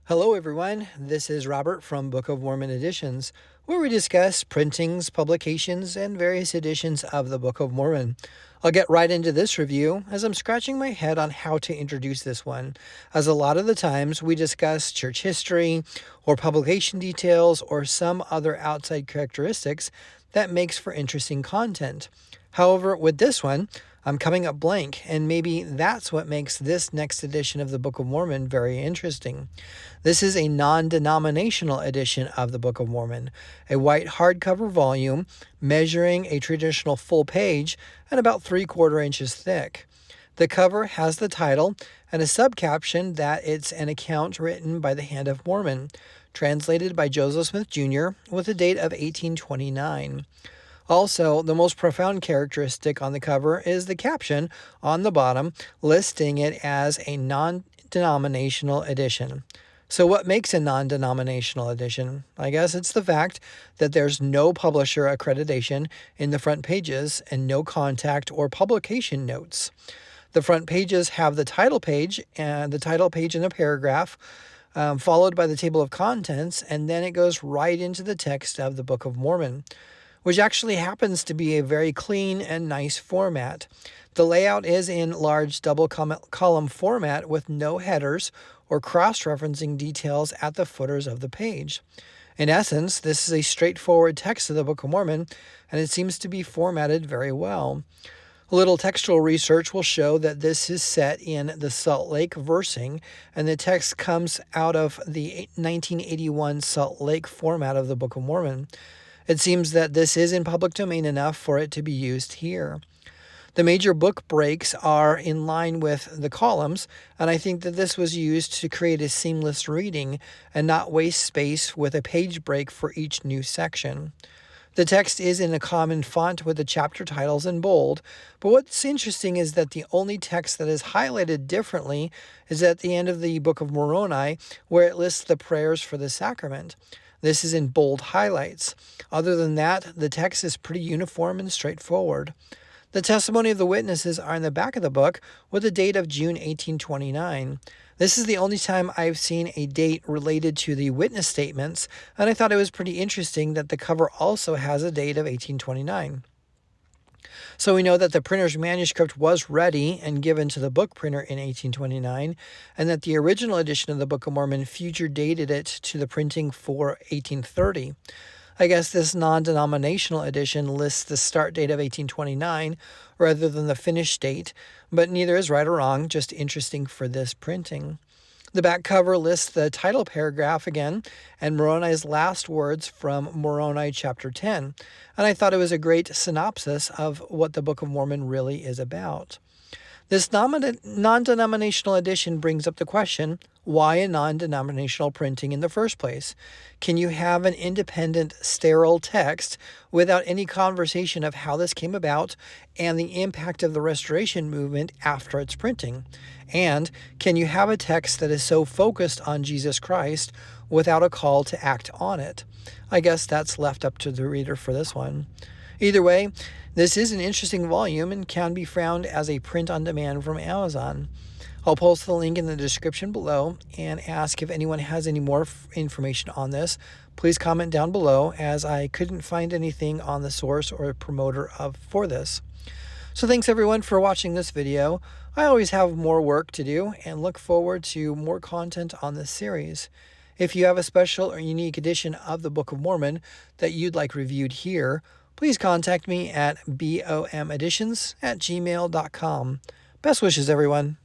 Hello, everyone. This is Robert from Book of Mormon Editions, where we discuss printings, publications, and various editions of the Book of Mormon. I'll get right into this review as I'm scratching my head on how to introduce this one, as a lot of the times we discuss church history or publication details or some other outside characteristics that makes for interesting content. However, with this one, I'm coming up blank, and maybe that's what makes this next edition of the Book of Mormon very interesting. This is a non-denominational edition of the Book of Mormon, a white hardcover volume measuring a traditional full page and about 3/4 inches thick. The cover has the title and a subcaption that it's an account written by the hand of Mormon, translated by Joseph Smith Jr. with a date of 1829. Also, the most profound characteristic on the cover is the caption on the bottom, listing it as a non-denominational edition. So what makes a non-denominational edition? I guess it's the fact that there's no publisher accreditation in the front pages and no contact or publication notes. The front pages have the title page and in a paragraph, followed by the table of contents, and then it goes right into the text of the Book of Mormon, which actually happens to be a very clean and nice format. The layout is in large double column format with no headers or cross-referencing details at the footers of the page. In essence, this is a straightforward text of the Book of Mormon, and it seems to be formatted very well. A little textual research will show that this is set in the Salt Lake versing, and the text comes out of the 1981 Salt Lake format of the Book of Mormon. It seems that this is in public domain enough for it to be used here. The major book breaks are in line with the columns, and I think that this was used to create a seamless reading and not waste space with a page break for each new section. The text is in a common font with the chapter titles in bold, but what's interesting is that the only text that is highlighted differently is at the end of the Book of Moroni, where it lists the prayers for the sacrament. This is in bold highlights. Other than that, the text is pretty uniform and straightforward. The testimony of the witnesses are in the back of the book with a date of June 1829. This is the only time I've seen a date related to the witness statements, and I thought it was pretty interesting that the cover also has a date of 1829. So we know that the printer's manuscript was ready and given to the book printer in 1829, and that the original edition of the Book of Mormon future dated it to the printing for 1830. I guess this non-denominational edition lists the start date of 1829 rather than the finish date, but neither is right or wrong, just interesting for this printing. The back cover lists the title paragraph again and Moroni's last words from Moroni chapter 10, and I thought it was a great synopsis of what the Book of Mormon really is about. This non-denominational edition brings up the question, why a non-denominational printing in the first place? Can you have an independent, sterile text without any conversation of how this came about and the impact of the Restoration movement after its printing? And can you have a text that is so focused on Jesus Christ without a call to act on it? I guess that's left up to the reader for this one. Either way, this is an interesting volume and can be found as a print on demand from Amazon. I'll post the link in the description below and ask if anyone has any more information on this. Please comment down below, as I couldn't find anything on the source or promoter for this. So thanks everyone for watching this video. I always have more work to do and look forward to more content on this series. If you have a special or unique edition of the Book of Mormon that you'd like reviewed here, please contact me at bomeditions@gmail.com. Best wishes, everyone.